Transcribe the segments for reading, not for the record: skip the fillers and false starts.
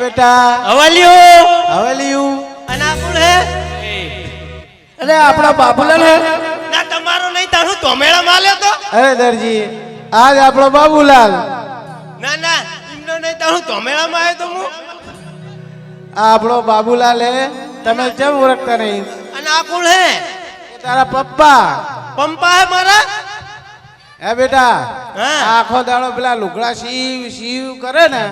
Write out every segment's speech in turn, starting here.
बेटा हवेलियो અને આ કોણ હે? अरे अपना बाबूलाल है ના તમારો નહીં તારું તોમેળા માલ્યો તો. अरे दर्जी आज अपना बाबूलाल ના ના ઇમનો નહીં તારું તોમેળામાં આવ્યો તો હું. આપણો બાબુલાલ હે તમે કેમ ઓળખતા નહીં અને આ કોણ હે? તારા પપ્પા પંપા હે મારા. હે બેટા હા. આખો દાડો પેલા લુગડા સીવ સીવ કરે ને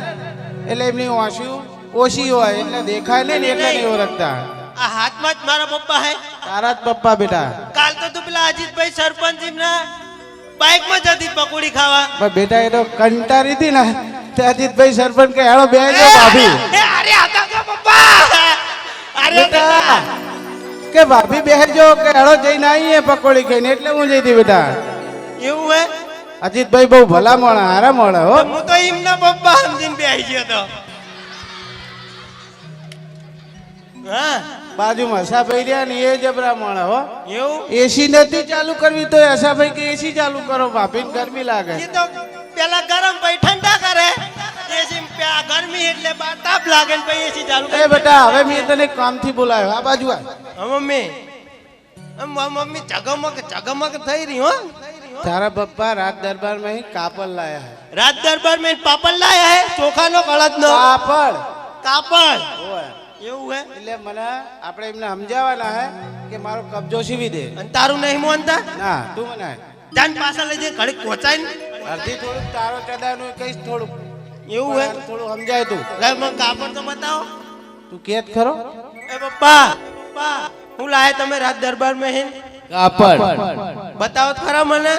એટલે એમની વાંસ્યું ઓછી હોય એટલે દેખાય નહીં ને એટલે નહીં ઓળખતા આ હાથમાં જ મારા પપ્પા હે. તારા જ પપ્પા બેટા કાલ તો તું પેલા અજીતભાઈ સરપંચ એમના બાઇકમાં જતી પકોડી ખાવા. પણ બેટા એ તો કંટારી હતી ને તે અજીતભાઈ સરપંચ કે હેડો બે જો ભાભી અરે આતા તો પપ્પા. અરે બેટા કે ભાભી બેહજો કે હેડો જઈને આવીએ પકોડી ખાઈને એટલે હું જઈતી બેટા એવું હે? અજીતભાઈ બહુ ભલા મોણા હારા મોણા હો હું તો એમના પપ્પા સમજીને બેસી ગયો તો. હા બાજુમાં અસાભાઈ રહ્યા ને એ જબરા મોણા હો એવું? એસી નથી ચાલુ કરવી તો અસાભાઈ કે એસી ચાલુ કરો ભાભીને ગરમી લાગે એ તો પેલા ગરમ પછી ઠંડા કરે. એસી ગરમી એટલે બાર તાપ લાગે ને પછી એસી ચાલુ કરે. એ બેટા હવે મેં તને કામથી બોલાયો આ બાજુ આ મમ્મી મમ્મી ચગમગ થઈ રહી હો. તારા પપ્પા રાત દરબારમાં કાપડ લાયા હે રાત દરબાર મેં પાપડ લાયા હે ચોખાનો કળદનો કાપડ કાપડ. ઓય. એવું હે? એટલે મને આપણે એમને સમજાવવાના હે કે મારો કબજો સીવી દે અને તારું નહીં મોનતા ના તું મને જાન પાછા લઈ જઈને ઘડીક પહોંચાય ને. અડધી થોડુંક તારો ચડાનું કહીશ થોડુંક એવું હે? થોડું સમજાય તું લે મને કાપડ તો બતાવો. તું કેત ખરો એ પપ્પા પપ્પા હું લાયા તમે રાત દરબાર માં હે? કાપડ બતાવો તો ખરા મને.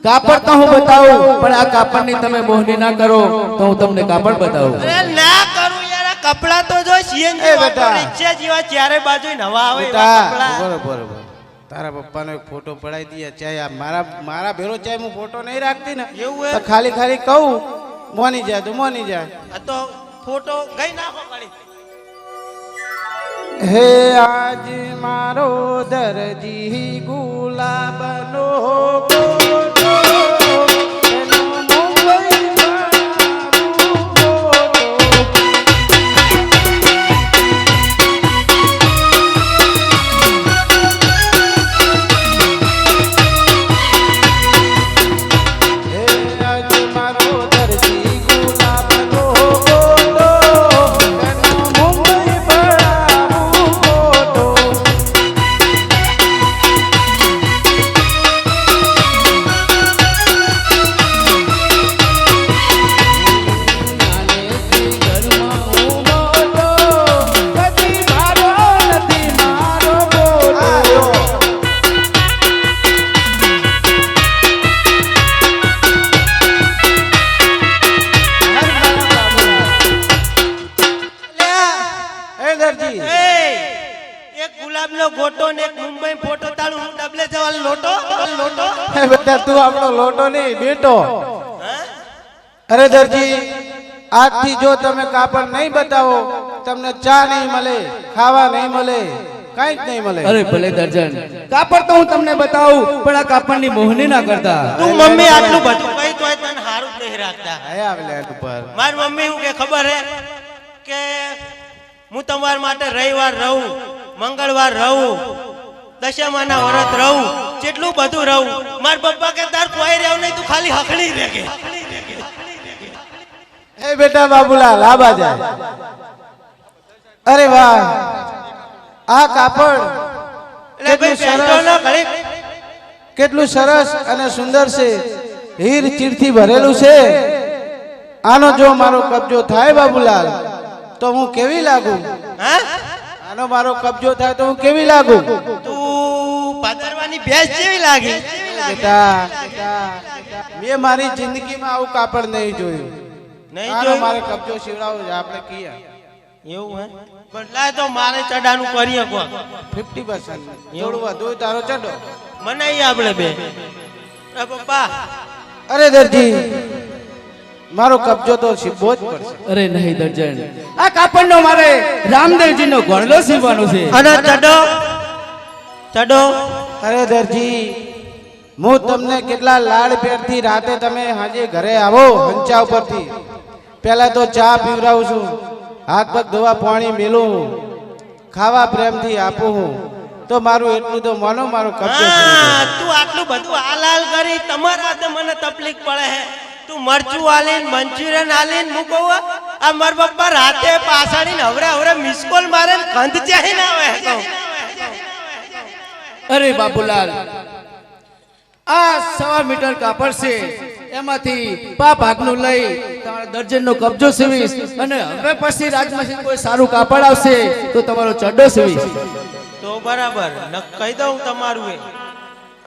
કાપડ તો હું બતાવું પણ આ કાપડની તમે મોહની ના કરો તો હું તમને કાપડ બતાવું. અરે ના કરું યાર આ કપડા તો જો સીએનજી એ બેટા. ઓટો રિક્ષા જેવા ચારે બાજુ નવા આવે એવા બેટા કપડા. બરોબર તારા પપ્પાનો એક ફોટો પડાઈ દઈએ ચાહે આ મારા ભેરો ચાહે હું ફોટો નહીં રાખતી ને એવું હે? તો ખાલી કહું મોની જાય તો મોની જાય આ તો ફોટો ગઈ નાખો કડી. હે આજ મારો દરજી ગુલાબનો ફોટો, એનો મુંબઈ એક ગુલાબનો ગોટો ને એક મુંબઈ ફોટો તાળું હું ડબલે જવાનો લોટો લોટો. હે બેટા તું આપણો લોટો નહીં બેટો હા? અરે દરજી આજથી જો તમે કાપડ નહીં બતાવો તમને ચા નહીં મળે ખાવા નહીં મળે કઈ જ નહીં મળે અરે ભલે દર્જન કાપડ તો હું તમને બતાવું પણ આ કાપડની મોહની ના કરતા. તું મમ્મી આટલું બધું કઈ તોય તને હારું જ નહીં રાખતા. આયા આવેલા ઉપર મારી મમ્મી હું કે ખબર હે કે હું તમારા માટે રવિવાર રહું, મંગળવાર રહું, દશામાના વ્રત રહું, જેટલું બધું રહું. માર પપ્પા કે તાર કોઈ રહેવું નહીં, તું ખાલી હકડી રહે કે. એ બેટા બાબુલાલ આ બાજુ આય. અરે વાહ આ કાપડ એટલે ભાઈ બેસતો ન ઘડીક. કેટલું સરસ અને સુંદર છે હીર ચીરથી ભરેલું છે આનો જો મારો કબજો થાય બાબુલાલ તો હું કેવી લાગુ હા? આનો મારો કબજો થાય તો હું કેવી લાગુ તું પાદરવાની ભેંસ જેવી લાગી. બેટા મેં મારી જિંદગીમાં આવું કાપડ નહીં જોયું નહીં આનો જોયું? મારે કબજો શીવડાવો છે આપણે કિયા એવું હે? બદલાય તો મારે ચડાનું કરીએ કોણ. 50% થોડું વધુ તારો ચડો મને આપણે બે. એ પપ્પા અરે દરજી મારો કબજો તો શીવવો જ પડશે અરે નહીં દર્જન આ કાપડનો મારે રામદેવજીનો ગોળલો સીવવાનો છે. અને ચડો ચડો. અરે દરજી હું તમને કેટલા લાડ પ્યારથી રાતે તમે હાજે ઘરે આવો હંચા ઉપરથી પહેલા તો ચા પીવડાવું છું હાથ પગ ધોવા પાણી મેલું ખાવા પ્રેમથી આપું તો મારું એટલું તો માનો મારો કબજો છે. હા, તું આટલું બધું હાલ કરી તમારા હાથે મને તકલીફ પડે હે. તું મરચું આલીન મંચુરિયન આલીન હું કહું આ માર પપ્પા રાતે પાછાડીને હવરે મિસકોલ મારે ને ગંધ ચાહી ના આવે કહું. અરે બાબુલાલ, આ 1.25 મીટર કાપડ છે, એમાંથી ભાગનું લઈ તમારા દર્જનનો કબજો સીવીશ અને હવે પછી રાજમાંથી કોઈ સારું કાપડ આવશે તો તમારો ચડ્ડો સીવીશ. તો બરાબર ન કહી દઉં તમારું એ